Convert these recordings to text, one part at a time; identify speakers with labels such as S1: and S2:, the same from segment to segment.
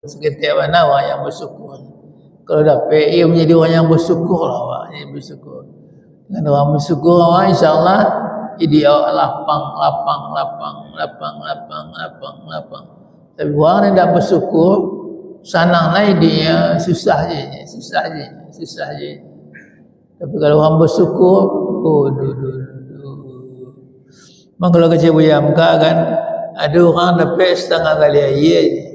S1: Seketik mana orang yang bersyukur. Kalau dapat ia menjadi orang yang bersyukur lah awak, yang bersyukur. Dengan orang bersyukur awak insya-Allah jadi awak lapang. Tapi orang yang tak bersyukur sananglah dia susah je. Tapi kalau orang bersyukur, Memang kalau kecil buyamka kan ada orang dapat setengah kali air je.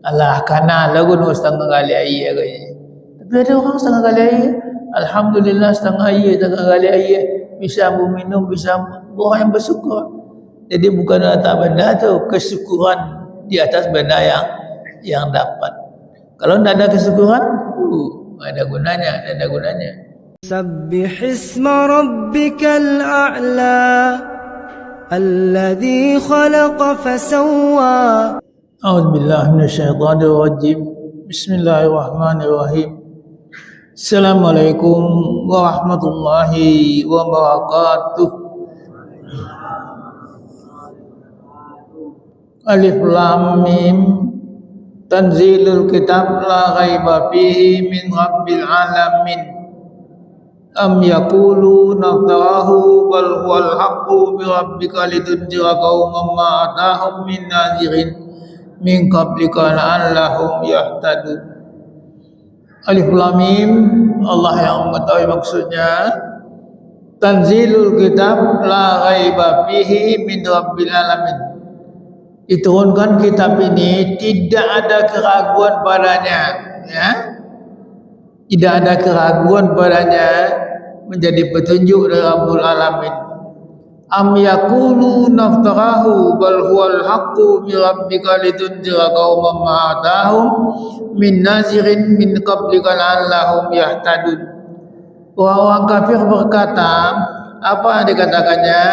S1: Alah kanan lagu nu setengah kali air katanya. Tapi ada orang setengah kali air, alhamdulillah setengah kali air bisa minum, bisa orang yang bersyukur. Jadi bukan atas benda tu, kesyukuran di atas benda yang dapat. Kalau tidak ada kesyukuran, ada gunanya.
S2: Sabbih isma rabbikal a'la alladhi khalaqa fasawwa.
S1: A'udzubillahi minasyaitonir rajim. Bismillahirrahmanirrahim. Assalamualaikum warahmatullahi wabarakatuh. Alif Lam Mim. Tanzilul kitab la ghaiba fihi min rabbil alamin. Am yaqulu naftarahu bal huwal haqqu bi rabbika litunzira qauman ma atahum min nazirin min qablika la'allahum yahtadun. Alif Lam Mim, Allah yang mengetahui maksudnya. Tanzilul kitab la ghaiba fihi min rabbil alamin. Diturunkan kitab ini tidak ada keraguan padanya, ya. Tidak ada keraguan padanya, menjadi petunjuk dari Rabbul Alamin. Am yaqulu naftarahu bal huwal haqqu min rabbika litunzira qauman ma atahum min nazirin min qablika la'allahum yahtadun. Orang kafir berkata, apa yang dikatakannya?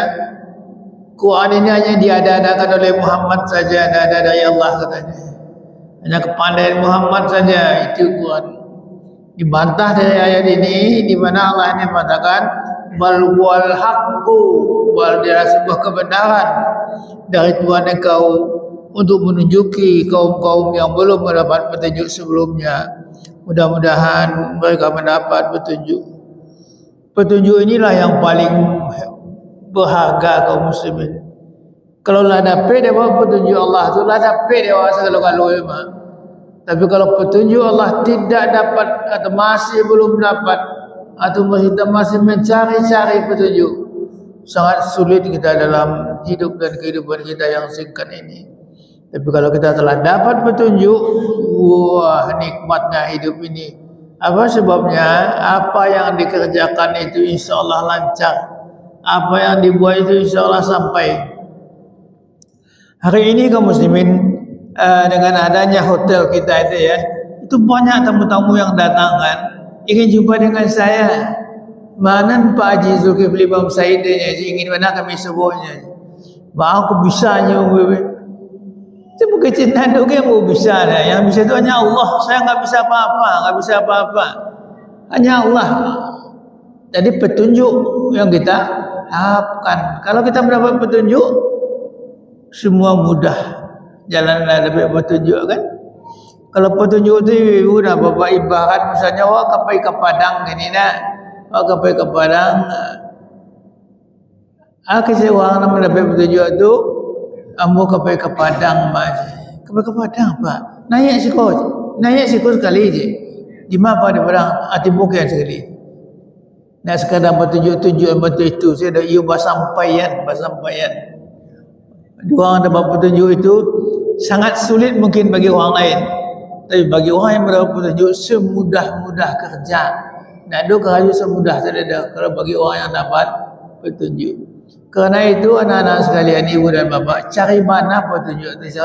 S1: Quran ini hanya diada-adakan oleh Muhammad saja, tidak ada dari Allah katanya. Hanya kepandaian Muhammad saja itu Quran. Dibantah dari ayat ini di mana Allah ini mengatakan bal wal haqqu, wal dia sebuah kebenaran dari Tuhan engkau untuk menunjuki kaum-kaum yang belum mendapat petunjuk sebelumnya. Mudah-mudahan mereka mendapat petunjuk. Petunjuk inilah yang paling berharga kaum muslimin. Kalau lah dapat dia bawa petunjuk Allah tu lah dapat dia bawa segala-galanya memang. Tapi kalau petunjuk Allah tidak dapat atau masih belum dapat atau kita masih mencari-cari petunjuk, sangat sulit kita dalam hidup dan kehidupan kita yang singkat ini. Tapi kalau kita telah dapat petunjuk, wah nikmatnya hidup ini. Apa sebabnya? Apa yang dikerjakan itu insya Allah lancar. Apa yang dibuat itu insya Allah sampai. Hari ini kaum muslimin, dengan adanya hotel kita itu ya, itu banyak tamu-tamu yang datang kan, ingin jumpa dengan saya. Mana Pak Haji Zulkifli Bang Said ingin mana kami sebuahnya. Bang aku bisa nyoba. Itu bukan cinta dok yang mau bisa dah. Yang bisa itu hanya Allah. Saya nggak bisa apa-apa, hanya Allah. Jadi petunjuk yang kita harapkan. Kalau kita mendapat petunjuk, semua mudah. Jalanlah dapat petunjuk kan. Kalau petunjuk itu udah bapak ibarat misalnya kapai ke Padang gini nak. Kapai ke Padang. Kisah orang nama dapat petunjuk tu, ambo kapai ke Padang aja. Kapai ke Padang Pak. Naik sikut sekali je. Di mana Pak di Padang? Hati bukan sekali. Nak sekadar petunjuk-tunjuk betul itu. Saya dah ia bersampaian. Dua orang dapat petunjuk itu sangat sulit mungkin bagi orang lain. Tapi bagi orang yang mendapat petunjuk semudah-mudah kerja. Nak ada kerja semudah tidak ada kalau bagi orang yang dapat petunjuk. Kerana itu anak-anak sekalian, ibu dan bapa, cari mana petunjuk itu.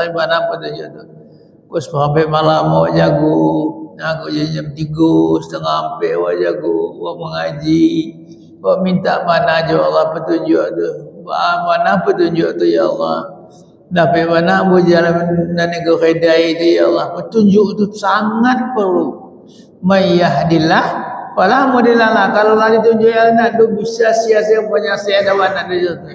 S1: Kau sampai malam mau jago. Aku jam 3:30 sampai awak jago, awak mengaji, awak minta mana je Allah petunjuk tu. Mana petunjuk tu ya Allah. Dapat mana berjalan dan nego hidayah itu ya Allah. Petunjuk tu sangat perlu. Mayyahdillah fala mudhillalah. Kalau lah ditunjuk ya nak do bisa sia-sia penyelesaian awak nak dia tu.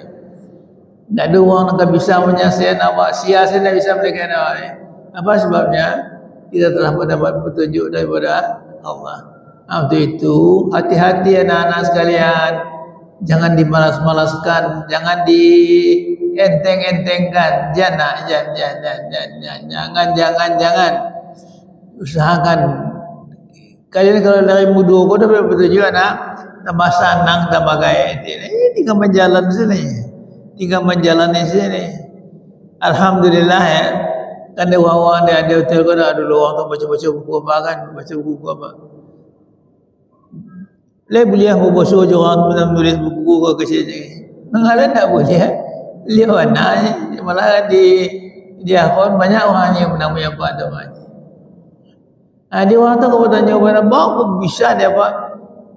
S1: Tak ada orang nak bisa penyelesaian awak, sia-sia nak bisa mereka awak. Apa sebabnya? kita telah mendapat petunjuk daripada Allah. Untuk itu hati-hati anak-anak sekalian, jangan dimalas-malaskan, jangan dienteng-entengkan, jangan usahakan. Kalian kalau dari mudu kau dapat petunjuk anak, tambah senang, tambah gaya. Tinggal menjalan di sini. Alhamdulillah ya. Kan ada orang ada hotel kau ada dulu orang tu baca-baca buku apa kan, baca buku apa. Boleh membaca orang menulis buku ke sini. Mengalah tak boleh. Dia mana malah di akun banyak orang yang menamai apa tu. Dia orang tu kau tanya mana bang bisa dia pak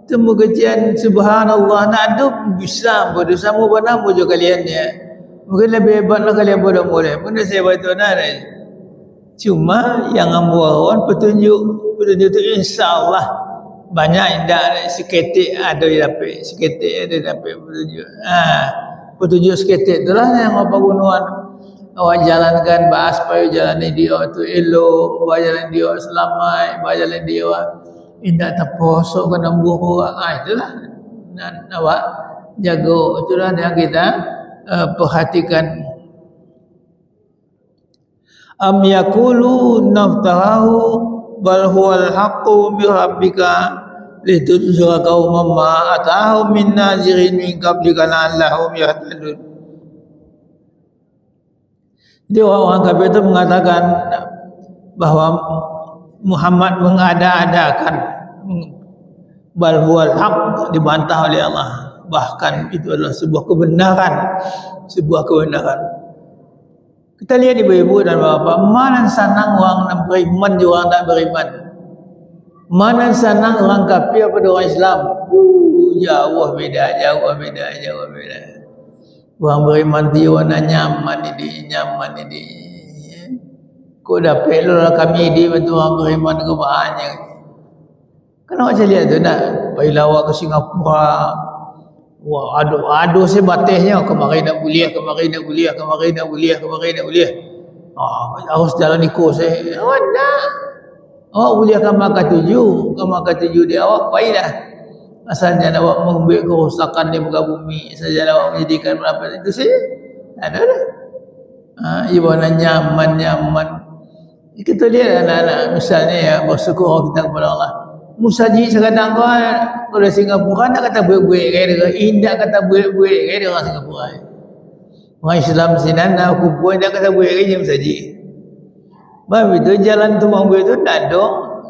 S1: temu kajian subhanallah nak ada bisa berdosa mu benar mu juga kalian ya. Mungkin lebih hebatlah kalian pada boleh. Benda saya baca nak. Cuma yang ambuan petunjuk itu insya-Allah banyak indah seketik ada dapat petunjuk. Petunjuk seketik itulah yang apa gunaan awak jalankan bahas supaya jalan dia tu elok, jalan dia selamat, jalan dia indah terposok kena buruk. Itulah dan awak jaga, itulah yang kita perhatikan. Am yaqulu naftarahu bal huwal haqqu min rabbika litunzira qauman ma atahum min nazirin min qablika la'allahum yahtadun. Jadi orang kafir itu mengatakan bahwa Muhammad mengada-adakan, bal huwal haqq, dibantah oleh Allah, bahkan itu adalah sebuah kebenaran. Kita lihat ibu-ibu dan bapak, mana sanang orang nak beriman di orang tak beriman. Mana sanang orang kafir pada orang Islam. Jauh beda. Orang beriman dia warna nyaman ini. Kau dapat lah kami di bantu orang beriman ke banyak. Kenapa saya lihat tu nak pergi lawak ke Singapura. Wah, aduh saya batasnya kemarin nak kuliah. Harus jalan ikut saya. Awak nak. Awak kuliah ke Makkah 7 dia awak baiklah. Asalnya awak membuat kerosakan di muka bumi saja awak menjadikan berapa itu saja. Ada. Ibu nak nyaman. Kita lihat anak-anak misalnya ya bersyukur kita kepada Allah. Musaji sekadang kalau Singapura nak kata buik-buik kaya dia. Indah kata buik-buik kaya dia orang Singapura. Orang Islam sini nak kumpul dia kata buik kaya musaji. Bahawa itu jalan tu mampu itu tak ada.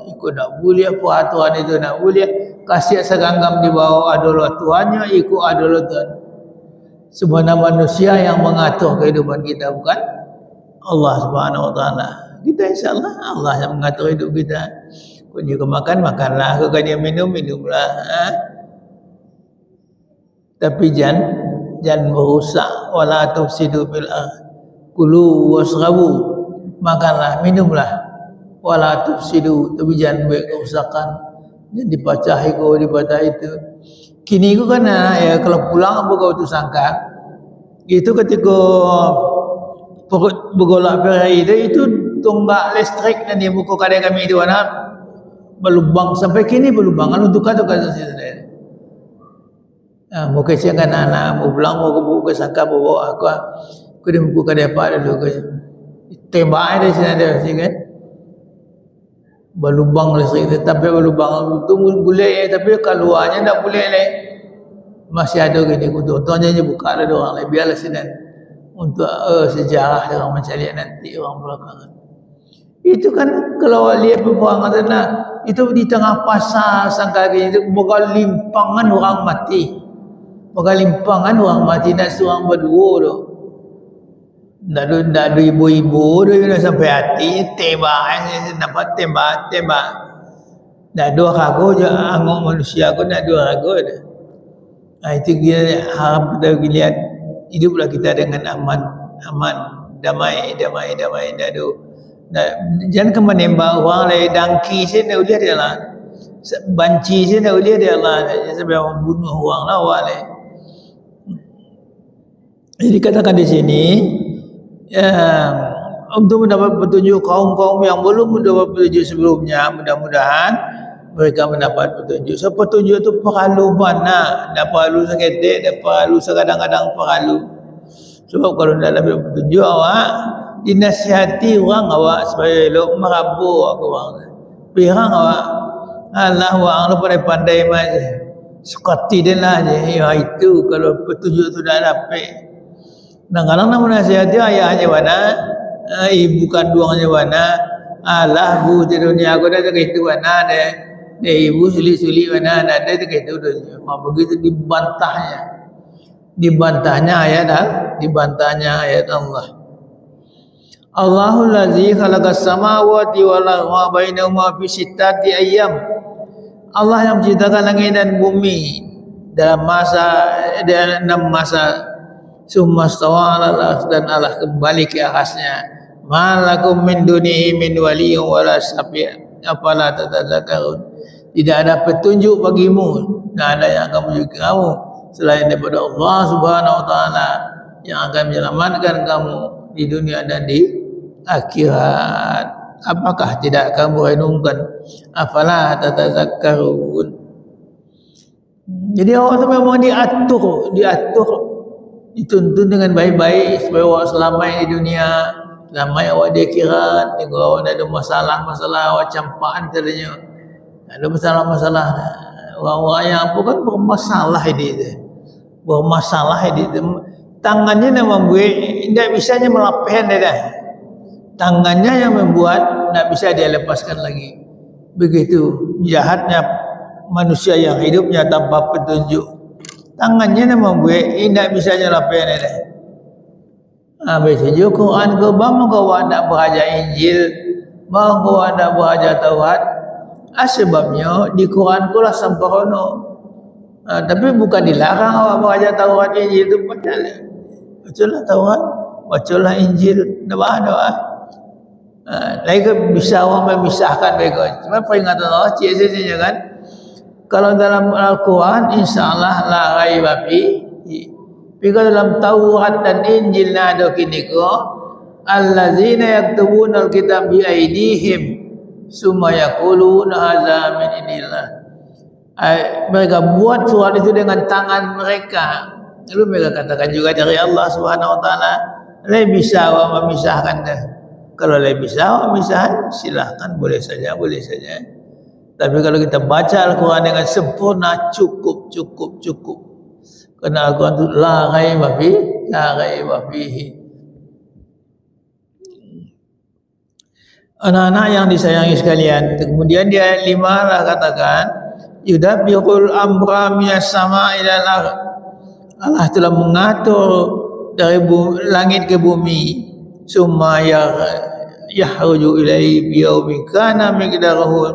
S1: Ikut nak boleh peraturan itu nak boleh. Kasih seganggam di bawah adalah Tuhannya, ikut adalah Tuhan. Sebenarnya manusia yang mengatur kehidupan kita, bukan Allah Subhanahu Wa Taala. Kita insya-Allah Allah yang mengatur hidup kita. Kau dia makan, makanlah. Kau dia minum, minumlah. Tapi jangan merusak. Wala tufsidu bil ardh. Kulu wasrabu. Makanlah, minumlah. Wala tufsidu. Tapi jangan buat kerusakan. Jangan dipacahi kau, dibaca itu. Kini kau kan ya kalau pulang apa kau tu sangka. Itu ketika perut bergolak perih itu tombak listrik dan di muka kadang kami itu anak berlubang sampai kini berlubang kan untuk kata saya. Mungkin saya kan anak mau pulang mau ke sangka bawa aku di muka kadang apa dulu ke tembak ada sini ada sih kan berlubang listrik tetapi berlubang itu boleh tapi keluarnya tak boleh leh masih ada gini contohnya buka ada orang lain biarlah sini untuk sejarah orang mencari nanti orang belakangan. Itu kan kalau lihat peperangan sana itu di tengah pasar sangka itu bakal limpangan orang mati. Nak seorang berdua tu. Nak ada ibu-ibu tu nak sampai hati tembak dapat tembak. Nak dua ragu je angok manusia aku nak dua ragu dah. Itu dia harap kita lihat hiduplah kita dengan aman, damai. Tak ada. Jangan ke menembak orang lain dangki sini nak lihat dia lah. Banci sini nak lihat dia lah. Sampai orang bunuh orang lah awak lain. Jadi katakan di sini untuk mendapat petunjuk kaum-kaum yang belum mendapat petunjuk sebelumnya. Mudah-mudahan mereka mendapat petunjuk. So petunjuk itu perlu mana, tak perlu seketik, tak perlu sekadang-kadang perlu. Sebab kalau tak dapat petunjuk awak dinasihati orang awak supaya elok merabur orang. Pirang awak alah orang lu pandai macam sekati dia lah je. Ya itu kalau petunjuk tu dah dapat. Kadang-kadang nak menasihati ayahnya mana, ibu kandungnya mana, alah bu di dunia aku dah begitu mana deh. Dia ibu sulit-sulit mana ada begitu tu. Begitu dibantahnya ayat Allah. Allahul ladzi khalaqas samawati wal arda bainahuma fi sittati ayyam. Allah yang menciptakan langit dan bumi dalam 6 masa. Summa stawa 'alal arsh, dan Allah kembali ke atasnya. Malakum min dunihi min waliyyin wala syafi', afala tatadzakkarun. Tidak ada petunjuk bagimu, tidak ada yang akan menunjuk kamu selain daripada Allah Subhanahu wa taala yang akan menyelamatkan kamu di dunia dan di akhirat. Apakah tidak kamu renungkan? Afala tatadzakkarun. Jadi awak tu memang diatur, dituntun dengan baik-baik supaya awak selamat di dunia, selamat awak di akhirat. Tengok awak ada masalah-masalah awak campak antaranya. Ada masalah-masalah. Orang-orang yang apa kan bermasalah ini. Tangannya yang membuat tidak bisanya melapihkan dia dah. Tangannya yang membuat tidak bisa dia lepaskan lagi. Begitu jahatnya manusia yang hidupnya tanpa petunjuk. Tangannya yang membuat tidak bisa lapihkan dia dah. Habis itu Quran ke bang kau ada belajar Injil, bang kau ada belajar Taurat. Sebabnya di Quran ku lah sempurna. Tapi bukan dilarang awak belajar Taurat Injil itu bacalah Taurat, bacalah Injil, dah ada. Lagi bisa awak memisahkan mereka. Cuma peringatan Allah cik saja kan. Kalau dalam Al-Quran insya-Allah la raiba fi. Tapi kalau dalam Taurat dan Injil ada kini ko allazina yaktubuna al-kitab bi aidihim summa yaquluna hadza min indillah. Mereka buat surat itu dengan tangan mereka. Lalu mereka katakan juga dari Allah Subhanahu wa taala. Lebih bisa awak memisahkan dah. Kalau lebih bisa awak misahkan silahkan, boleh saja. Tapi kalau kita baca Al-Quran dengan sempurna cukup. Kerana Al-Quran itu la ghaiba fihi. Anak-anak yang disayangi sekalian, kemudian dia 5 lah katakan yudabbirul amra minas sama ila al-ardh. Allah telah mengatur dari langit ke bumi. Summa yahruju ilaihi biyaumin kana miqdaruhu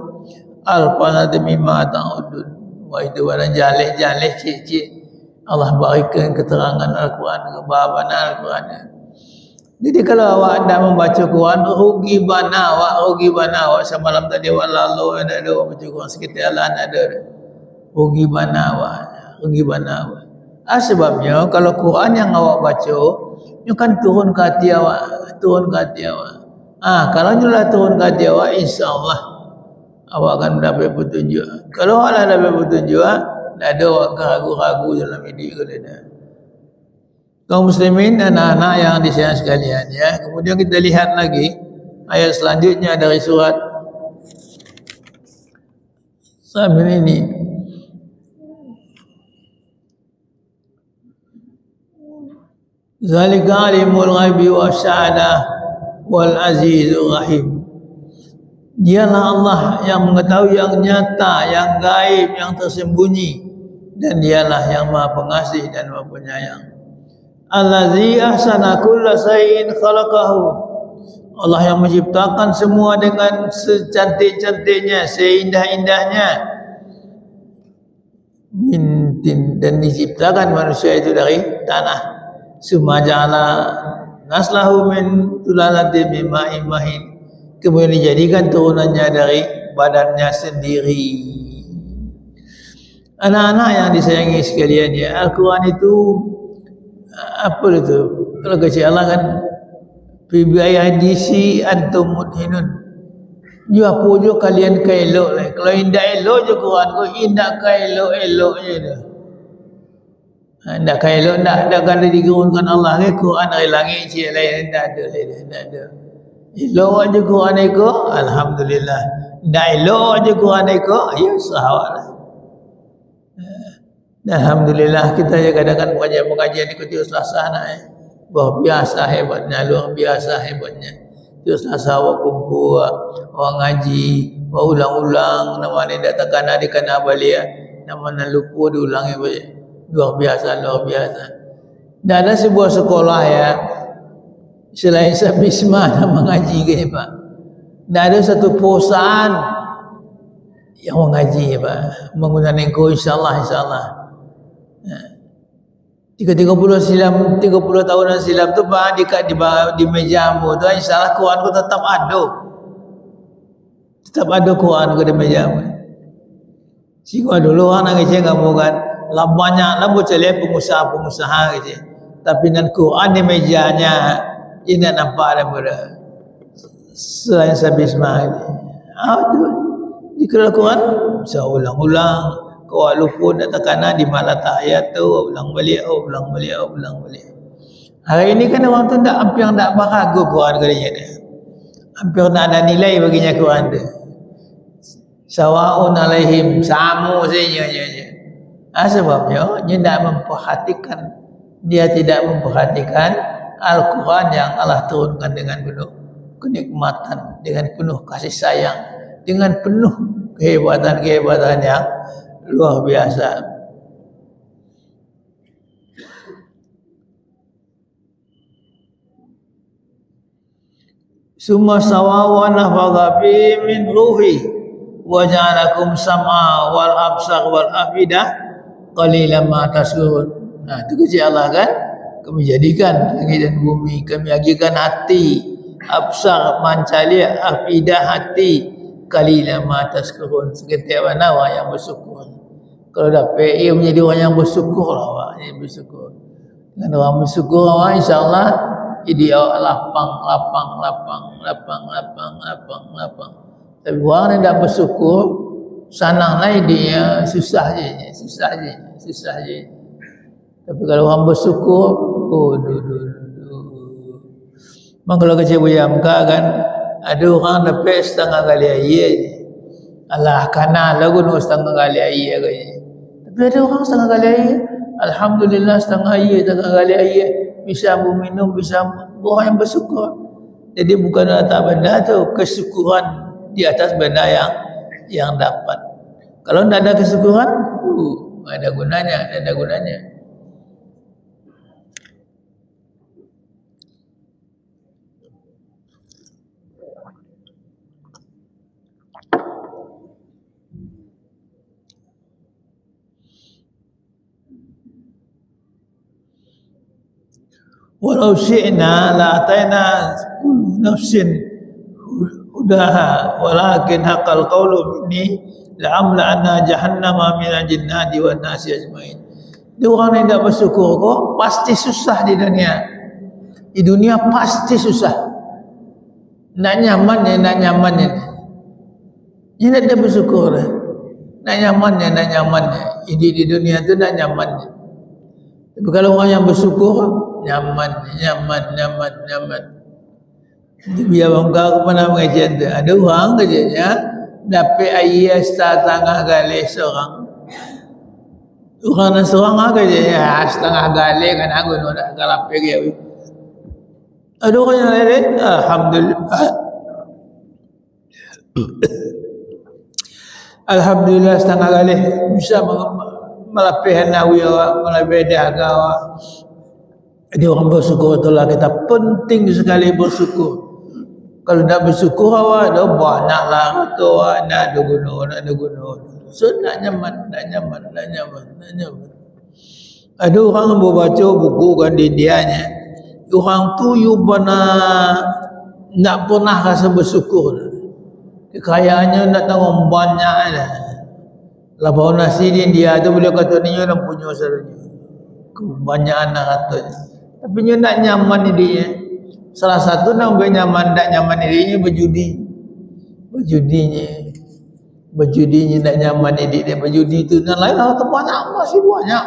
S1: alfanat mimma ta'udun. Wah itu barang jalih cik Allah berikan keterangan Al-Quran, kebahagiaan Al-Quran. Jadi kalau awak tidak membaca Quran, rugi bana awak. Semalam tadi awak lalu ada baca Quran sekitar alan ada. Rugi bana awak. Sebabnya kalau Quran yang awak baca, itu kan turun ke hati awak. Kalau nyulah turun ke hati awak, insya-Allah awak akan mendapat petunjuk. Kalau awak dah dapat petunjuk, tak ada awak ragu-ragu dalam hidup kita. Kaum muslimin, anak-anak yang disayang sekalian ya. Kemudian kita lihat lagi ayat selanjutnya dari surat sampai ini. Zalika alimul ghaibi wasyahadah wal azizur rahim. Dialah Allah yang mengetahui yang nyata, yang gaib, yang tersembunyi, dan dialah yang Maha Pengasih dan Maha Penyayang. Allazi ahsana kulla shay'in khalaqahu. Allah yang menciptakan semua dengan secantik-cantiknya, seindah-indahnya. Dan diciptakan manusia itu dari tanah. Sumaja'ala naslahu min tulalati mima'in mahin. Kemudian dijadikan turunannya dari badannya sendiri. Anak-anak yang disayangi sekalian ya, Al-Quran itu apa itu? Kalau kecil Allah kan Fi bi'adisi antum mudhinun. Yo apa je kalian ke elok lah. Kalau indak elok je Quran ko, indak ke elok je dah. Indak ke elok ndak ada digurunkan Allah ke Quran dari langit cik lain ndak ada. Elok aja Quran ko, alhamdulillah. Ndak elok aja Quran ko, ya sahabatlah. Alhamdulillah kita je kadang-kadang pengajian ikuti Selasa nak luar biasa hebatnya. Itu Selasa awak kumpul, orang ngaji, awak ulang-ulang, nama ni dak tekan ada kena balik, nama nak lupa diulangi balik. Luar biasa. Dan ada sebuah sekolah ya, selain Sabisma yang mengaji ke Pak. Dan ada satu perusahaan yang mengaji Pak, menggunakan Eko insyaAllah. 30 tahunan silam tu Pak, di meja mu tu insyaAllah Quran ku tetap ada Quran ku di meja mu. Sehingga dulu orang nak kecil kamu kan lah banyak lah boleh pengusaha kecil, tapi dengan Quran di mejanya ini nampak ada pada selain Sabisma itu. Dikira Quran bisa ulang-ulang. Walaupun nak tekana di malah ayat tu ulang balik. Hari ini kan orang tu hampir tak beragu Quran katanya dia. Hampir tak ada nilai baginya Quran tu. Sawa'un alaihim, sama saja. Sebabnya dia tidak memperhatikan Al-Quran yang Allah turunkan dengan penuh kenikmatan, dengan penuh kasih sayang, dengan penuh kehebatan yang luar biasa. Summa sawa wa nafadha fi min ruhi wa ja'alakum sam'a wal absar wal afidah qalilan ma tashkurun. Nah, itu kerja Allah kan? Kami jadikan langit dan bumi, kami jadikan hati, absar mancalia, afidah hati, qalilan ma tashkurun. Setiap mana orang yang bersyukur. Kalau dapat ia menjadi orang yang bersyukur lah awak, bersyukur. Dengan orang bersyukur awak insya-Allah jadi awak lapang. Tapi orang yang tak bersyukur sanang lain dia susah je. Tapi kalau orang bersyukur, Memang kalau kecil buyamka kan ada orang dapat setengah kali air. Allah kana lagu nu setengah kali air katanya. Tapi ada orang setengah kali air, alhamdulillah setengah kali air bisa minum, bisa orang yang bersyukur. Jadi bukan atas benda tu, kesyukuran di atas benda yang dapat. Kalau tidak ada kesyukuran, ada gunanya. Walau syi'na la atayna kullu nafsin hudaha walakin haqqal qawlu minni la'amla anna jahannama minal jinnati wan nasi ajmain. Dia orang yang tidak bersyukur kok pasti susah di dunia. Di dunia pasti susah. Nak nyamannya. Ini tidak bersyukur. Nak nyamannya. Ini di dunia tu nak nyamannya. Tapi kalau orang yang bersyukur nyaman. Biar bangga kepada pengajian tu. Ada orang kerjanya dapat air setengah gali seorang. Orang seorang kerjanya setengah gali kan aku nak galapik ya. Ada orang yang lain, alhamdulillah. Alhamdulillah setengah gali bisa melapihkan nawi awak, melapih dahaga awak. Jadi orang bersyukur itulah kita penting sekali bersyukur. Kalau nak bersyukur awak dah banyaklah tu awak nak ada guna. So nak nyaman. Ada orang membaca buku kan di Indianya. Orang tu nak pernah rasa bersyukur. Kekayaannya nak tengok banyak lah. Lapau nasi di India tu boleh kata ni orang punya selalunya. Kebanyakan nak katanya. Tapi dia nak nyaman ni dia. Salah satu namanya nyaman tak nyaman dirinya berjudi. Berjudinya tak nyaman diri dia berjudi itu dan lain hal banyak, masih banyak.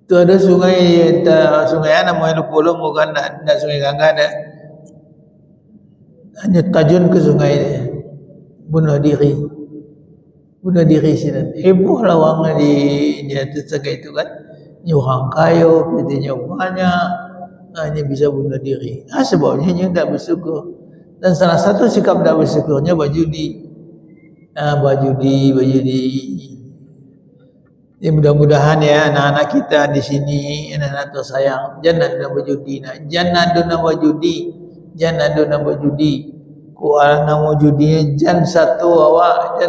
S1: Tu ada sungai namanya Lupulung, bukan tak sungai Gangga ada. Hanya tajun ke sungai dia. Bunuh diri sini. Heboh lah orang di atas sungai itu kan. Nyurang kayu, petinya banyak, hanya bisa bunuh diri. Sebabnya dia tak bersyukur. Dan salah satu sikap tak bersyukurnya berjudi. Berjudi. Ya, mudah-mudahan ya anak-anak kita di sini, anak-anak tersayang, jangan ada berjudi, jangan ada berjudi. Ku nama judinya jangan satu awak.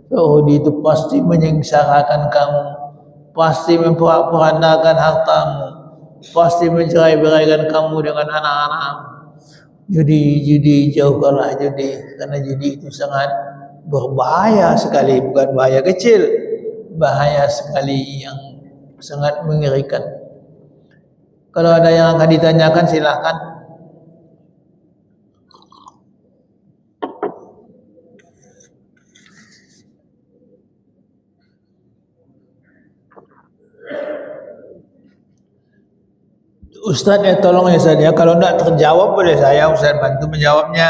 S1: Judi itu pasti menyengsarakan kamu, pasti memporak-porandakan hartamu, pasti mencerai-beraikan kamu dengan anak-anak. Judi, jauhkanlah judi, karena judi itu sangat berbahaya sekali, bukan bahaya kecil, bahaya sekali yang sangat mengerikan. Kalau ada yang akan ditanyakan silakan. Ustaz tolong ya Ustaz ya, kalau tidak terjawab boleh saya Ustaz bantu menjawabnya.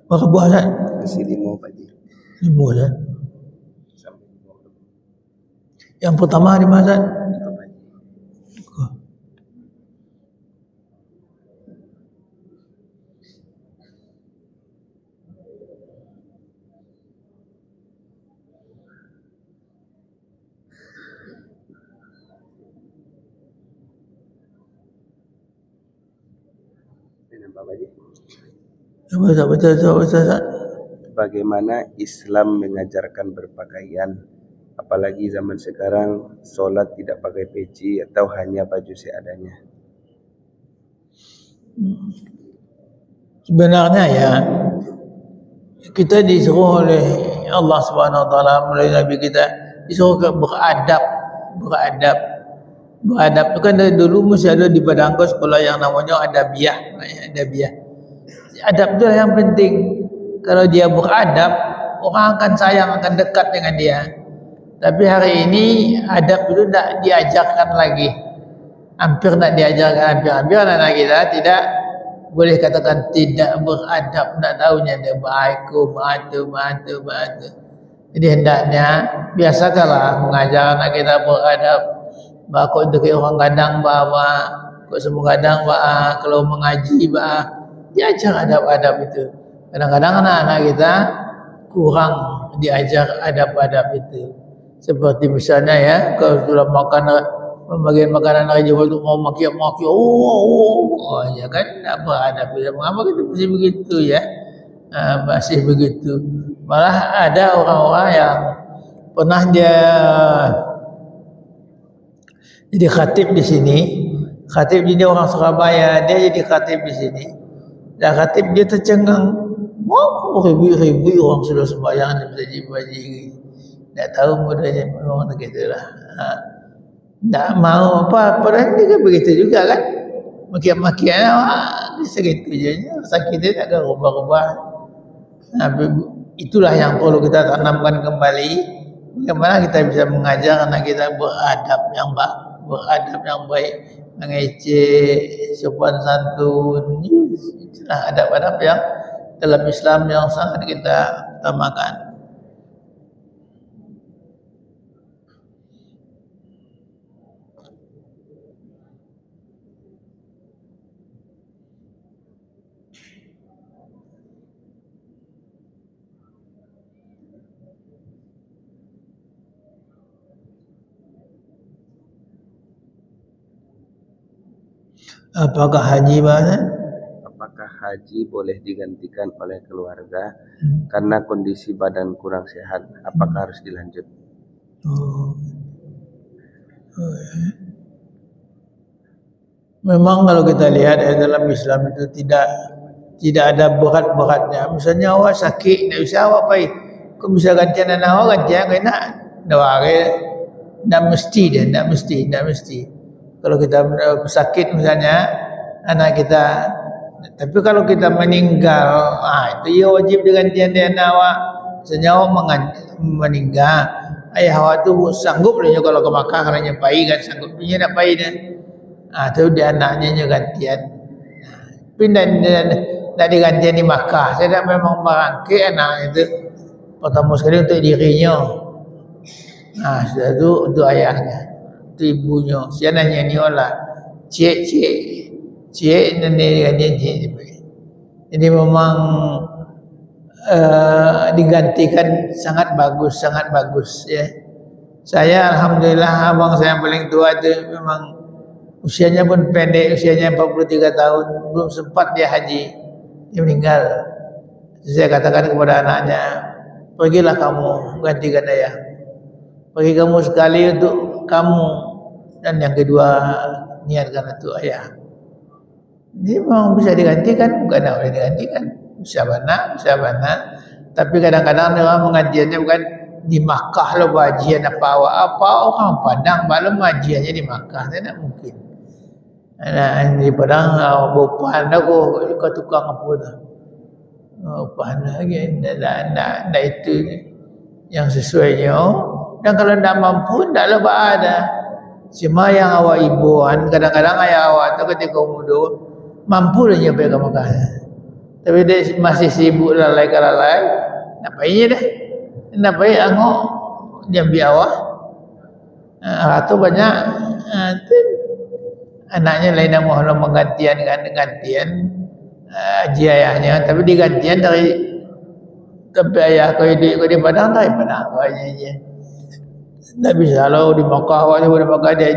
S1: Berapa buah Ustaz?
S3: Masih 5 Pak Haji.
S1: 5 Ustaz. Yang pertama di mana Ustaz? Baca.
S3: Bagaimana Islam mengajarkan berpakaian, apalagi zaman sekarang sholat tidak pakai peci atau hanya baju seadanya?
S1: Sebenarnya ya, kita disuruh oleh Allah Subhanahu Wa Taala melalui Nabi kita disuruh beradab. Beradab itu kan dari dulu mesti ada di Padangko sekolah yang namanya adabiyah. Adab itu yang penting. Kalau dia beradab, orang akan sayang, akan dekat dengan dia. Tapi hari ini adab itu tidak diajarkan lagi. Hampir tidak diajarkan. Hampir anak kita tidak boleh katakan tidak beradab. Tidak tahunya dia batu. Jadi hendaknya biasakanlah mengajar anak kita beradab. Kau dekat orang kadang bawa, kau semua kadang bawa, kalau mengaji bawa. Diajar adab-adab itu. Kadang-kadang anak-anak kita kurang diajar adab-adab itu. Seperti misalnya ya, kalau sudah makan pembagian makanan hari Jumat mau maki-maki, ya kan tak beradab. Mengapa kita masih begitu ya? Masih begitu. Malah ada orang-orang yang pernah dia jadi khatib di sini. Khatib ini orang Surabaya, dia jadi khatib di sini. Dan khatib dia tercengang, ribu-ribu orang sudah sembahyang di masjid. Tak tahu mudahnya memang begitulah. Tak mau apa, padahal dia kan begitu juga kan. Makian-makian segitu je. Sakit dia tak akan rubah-rubah. Itulah yang perlu kita tanamkan kembali. Bagaimana kita bisa mengajar anak kita beradab yang baik, mengecek, sopan santun. Itulah adab-adab yang dalam Islam yang sangat kita utamakan. Apakah haji mana?
S3: Apakah haji boleh digantikan oleh keluarga karena kondisi badan kurang sehat? Apakah harus dilanjut?
S1: Memang kalau kita lihat dalam Islam itu tidak ada berat-beratnya. Misalnya awak sakit, tak usah awak pergi. Kau bisa gantian anak awak, gantian kau nak. dua hari tak mesti dia, tak mesti. Kalau kita sakit misalnya anak kita, tapi kalau kita meninggal, itu ya wajib digantian dia anak awak. Senyawa meninggal, ayah awak tu sanggup dia kalau ke Makkah kalau nyepai kan sanggup dia nak pai dia. Tu dia anaknya gantian. Pindah nak digantian di Makkah. Saya dah memang bangkit anak itu pertama sekali untuk dirinya. Sudah tu untuk ayahnya, untuk ibunya. Saya nanya ni lah, cik nenek gantian cik. Jadi memang digantikan sangat bagus ya. Saya alhamdulillah abang saya yang paling tua itu memang usianya pun pendek, usianya 43 tahun, belum sempat dia haji, dia meninggal. Saya katakan kepada anaknya, pergilah kamu gantikan ayah, pergi kamu sekali untuk kamu, dan yang kedua niatkan untuk ayah. Jadi memang bisa digantikan, bukan tak boleh digantikan, bisa benar. Tapi kadang-kadang orang mengajiannya bukan di Makkah lo bajian apa orang Padang malam bajiannya di Makkah, tidak mungkin. Nah, di Padang bupan aku tukang apa tu? Bupan lagi, nak itu yang sesuainya. Dan kalau tidak mampu, tidak lebih ada. Cuma yang awak ibuan, kadang-kadang ayah awak tu ketika muda mampu lah nyampai ke Makkah. Tapi dia masih sibuk lalai, nampaknya dah. Nampak angok dia biawah. Atau banyak anaknya lain mohon menggantian haji ayahnya, tapi digantian dari tapi ayah kau di Padang dari Padang aja. Tak bisa lo di Makkah di Makkah dia.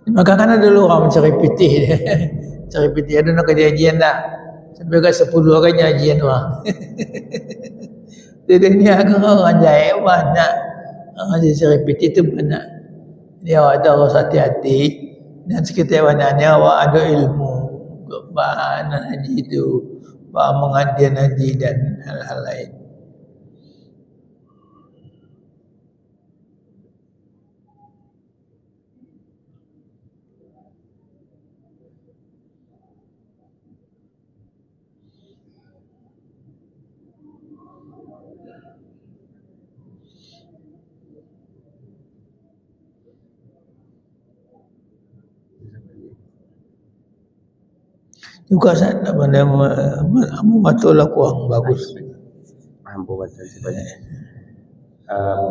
S1: Di Makkah kan ada orang mencari pitih dia. Cari pitih ada nak kejadian dah. Sampai ke 10 orang nyajian orang. Di dunia kan orang jahil banyak, orang cari pitih tu banyak. Dia awak harus hati-hati, dan sekitar banyaknya awak ada ilmu bahan haji itu, bahan mengantian haji dan hal-hal lain. Juga saya tak pandai mematulah kurang bagus.
S3: Mampu baca sebanyak.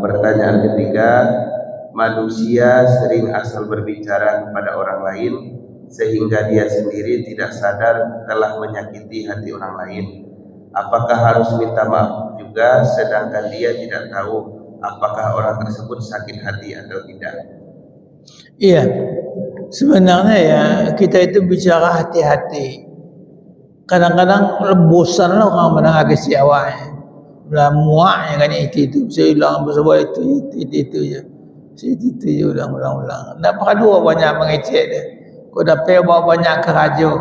S3: Pertanyaan ketiga, manusia sering asal berbicara kepada orang lain sehingga dia sendiri tidak sadar telah menyakiti hati orang lain. Apakah harus minta maaf juga sedangkan dia tidak tahu apakah orang tersebut sakit hati atau tidak?
S1: Iya, sebenarnya ya kita itu bicara hati-hati. Kadang-kadang bosan lah orang mendengar kisah awak. Belah muak yang kan itu. Saya ulang bersebut itu je. Itu je ulang. Tak perlu banyak mengecek dia. Kau dapat bawa banyak kerajo.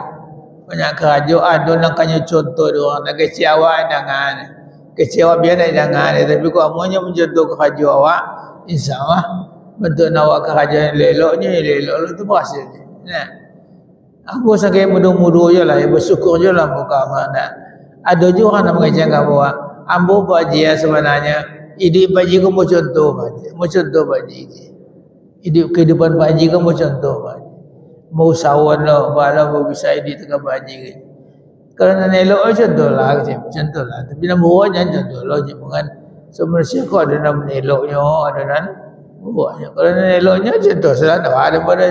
S1: Ada nakanya contoh dia orang. Tak kisah awak jangan. Kisah awak biar tak jangan. Tapi kau amunya mencontoh kerajo awak, insyaAllah bentuk awak kerajo yang leloknya itu berhasil. Nah. Aku sakit muda-muda je lah, bersyukur je lah bukan mana. Ada je orang nak mengajarkan bahawa ambo baji sebenarnya hidup baji kau mau contoh baji. Hidup kehidupan baji kau mau contoh baji. Mau sawan lah, bala mau bisa hidup tengah baji. Kalau nak elok contoh lah, Tapi nak bawa jangan contoh lah, bukan. So manusia kau ada nak eloknya, ada nak bawanya. Kalau nak eloknya contoh salah ada pada.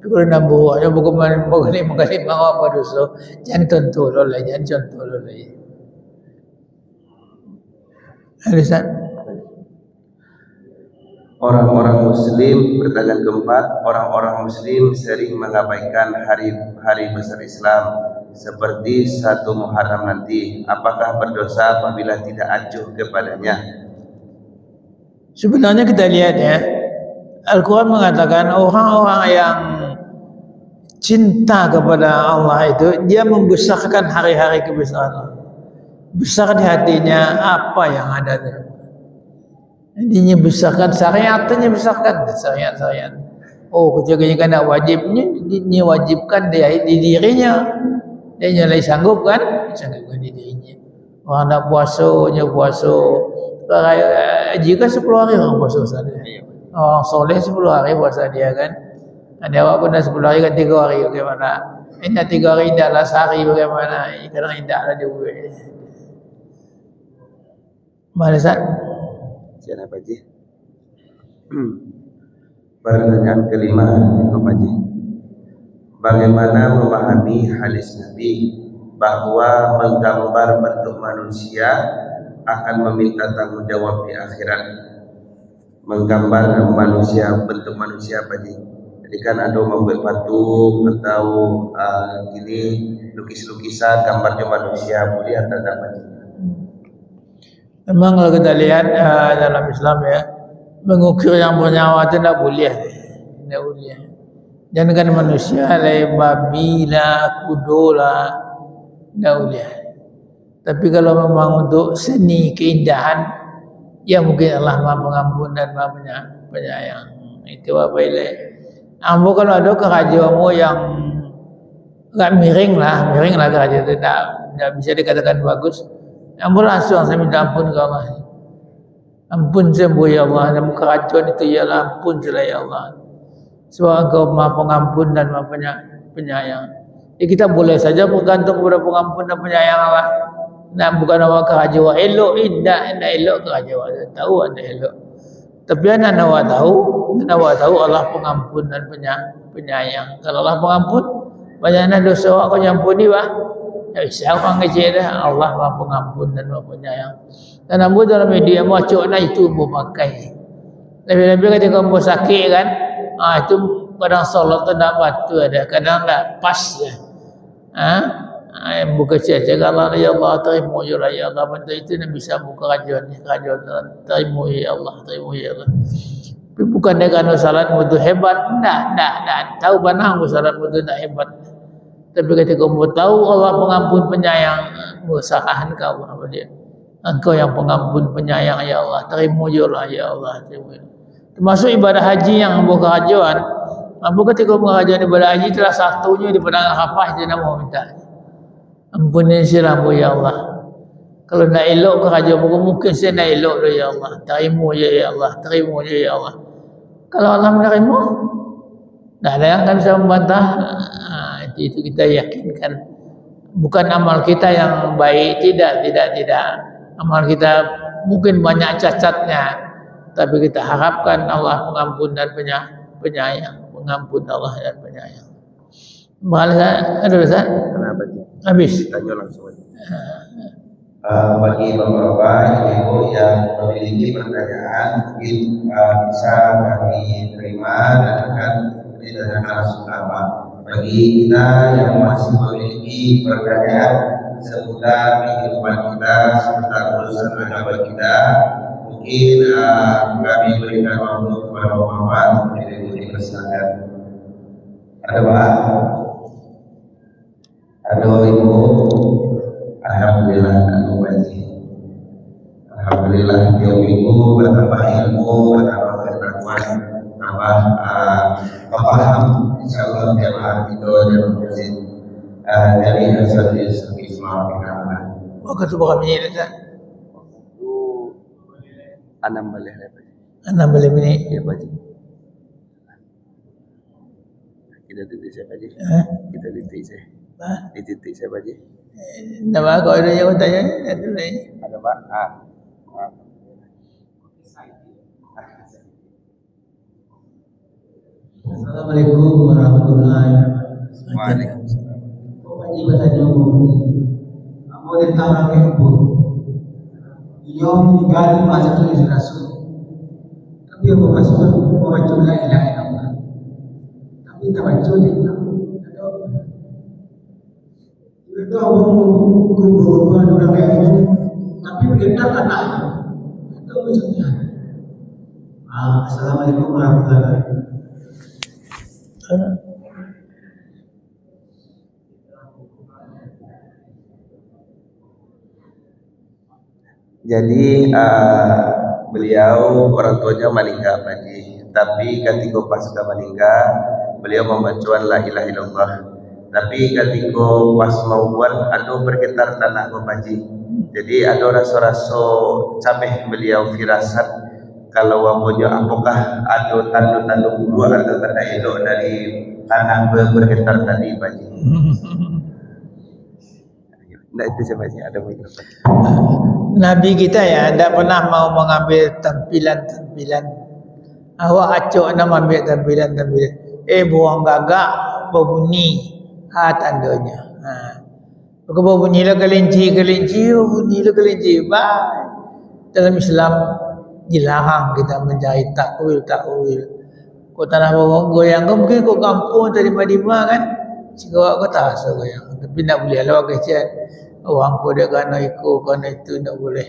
S1: Kalau nak buatnya bukan mengalim apa dosa, jangan contoh lah, jangan contoh lah. Alisan.
S3: Orang-orang Muslim, pertanyaan keempat, orang-orang Muslim sering mengabaikan hari besar Islam seperti 1 Muharram nanti. Apakah berdosa apabila tidak acuh kepadanya?
S1: Sebenarnya kita lihat ya, Al-Quran mengatakan orang-orang yang cinta kepada Allah itu dia membesarkan hari-hari kebesaran. Besar di hatinya apa yang ada. Intinya besarkan syariatnya, besarkan syariat. Oh, ketika nak wajibnya, dia wajibkan dia di dirinya. Dia nyalai sanggup kan? Sanggupkan di dirinya. Orang nak puasanya puasa. Jika 10 hari orang puasa sana. Orang soleh 10 hari puasa dia kan. Ada awak pun dah 10 hari kan 3 hari bagaimana? Indah 3 hari indah lah sehari bagaimana? Kadang indah lah dia buat. Mana Ustaz?
S3: Siapa Pak Haji? Pertanyaan kelima, Pak Haji. Bagaimana memahami hadis Nabi bahwa menggambar bentuk manusia akan meminta tanggung jawab di akhirat? Menggambar manusia, bentuk manusia Pak Haji. Jadi kan ada membuat patung atau gini lukis-lukisan gambarnya manusia, boleh atau tidak Pak Haji?
S1: Memang kalau kita lihat dalam Islam ya, mengukir yang bernyawa itu tidak boleh. Tidak boleh. Jangan kan manusia lah, babi lah, kudo lah, tidak boleh. Tapi kalau memang untuk seni keindahan, ya mungkin Allah Maha Pengampun dan Maha Penyayang. Itu apa ini? Ambo kalau ada kerajaanmu yang agak miring lah kerajaan itu tidak bisa dikatakan bagus. Ambo langsung saya minta ampun ke Allah. Ampun sembuh ya Allah. Dan kerajaan itu ya Allah, ampun saya ya Allah. Sebab Engkau Maha Pengampun dan Maha Penyayang. Jadi kita boleh saja bergantung kepada pengampun dan penyayang Allah. Nah, bukan awak kerajaan elok, indah elok kerajaan. Tahu anda elok. Tapi anak awak tahu Allah pengampun dan penyayang. Kalau Allah pengampun, banyak dosa awak kau nyampuni bah. Tak bisa orang kecil dah. Allah Maha Pengampun dan Maha Penyayang. Dan ambo dalam media macam nak itu ambo pakai. Lebih-lebih ketika ambo sakit kan, itu kadang solat tu nak batu ada, kadang tak pas ya. Buka cek Allah ya Allah terima ya Allah. Benda itu nak bisa buka kerajaan terima ya Allah, terima ya Allah. Tapi bukan dengan salat mutu hebat, tak tahu benar salat mutu tak hebat. Tapi ketika kamu tahu Allah pengampun penyayang, berserahan ke Allah kepada dia. Engkau yang pengampun penyayang ya Allah, terima ya Allah, terima. Termasuk ibadah haji yang ambo kerajaan. Ambo ketika mengajar ibadah haji telah satunya di padang Arafah dia nak mau minta. Ampuni silambu ya Allah. Kalau nak elok kerajaan mungkin saya nak elok dah ya Allah. Terima ya Allah, terima ya Allah. Kalau Allah menerima, tak ada yang akan bisa membantah. Itu kita yakinkan. Bukan amal kita yang baik, tidak. Amal kita mungkin banyak cacatnya, tapi kita harapkan Allah pengampun dan penyayang. Pengampun Allah dan penyayang. Ada Ustaz? Habis.
S3: Tanya langsung aja. Bagi bapak-bapak, ibu yang memiliki pertanyaan, mungkin bisa kami terima dan akan ditanyakan langsung Bapak. Bagi kita yang masih memiliki pertanyaan seputar kehidupan kita, seputar urusan agama kita, mungkin kami berikan waktu kepada Bapak untuk dipersilakan. Ada Pak? Ada Ibu? Alhamdulillah, alhamdulillah tiap minggu bertambah ilmu, bertambah pengetahuan, tambah paham. Insyaallah jemaah kita dan masjid dari asal Islam kita.
S1: Waktu tu berapa minit Ustaz? 6 minit
S3: ya Pak. Kita titik siapa aja? Kita titik saya. Di titik siapa aja?
S1: Nama kau ada yang tanya?
S3: Ada Pak.
S4: Assalamualaikum warahmatullahi wabarakatuh.
S3: Waalaikumsalam.
S4: Pokoknya bertanya mau tentang rakyat pun. Beliau meninggal di masa tulis rasul. Tapi yang membaca la ilaha illallah. Tapi tak baca dia. Kita kumpul-kumpul orang kayak tapi bergerak anak. Itu maksudnya. Assalamualaikum warahmatullahi wabarakatuh.
S3: Jadi beliau orang tuanya meninggal Haji, tapi ketika pasca meninggal beliau membacakan la ilaha illallah. Tapi ketika pas mau buat anu bergetar tanah Haji. Jadi ada rasa-rasa cameh beliau firasat kalau wabonyo apakah ada tanda-tanda buruk atau tanda elok dari tanah bergetar tadi Haji. Nah itu siapa sih ada mikrofon.
S1: Nabi kita ya tidak pernah mau mengambil tampilan-tampilan. Awak acok nak ambil tampilan-tampilan. Buang gagak berbunyi tandanya. Kalau berbunyilah kelinci, bunyilah kelinci. Dalam Islam dilarang kita mencari takwil. Kau tanah bawang goyang, kau mungkin kau kampung tadi Madinah kan, jika kau tak rasa goyang. Tapi tak boleh lah kecil. Orang kau dia kena ikut, kena itu tak boleh.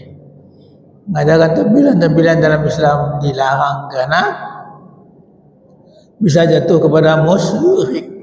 S1: Mengadakan tampilan-tampilan dalam Islam dilarang kerana bisa jatuh kepada musyrik.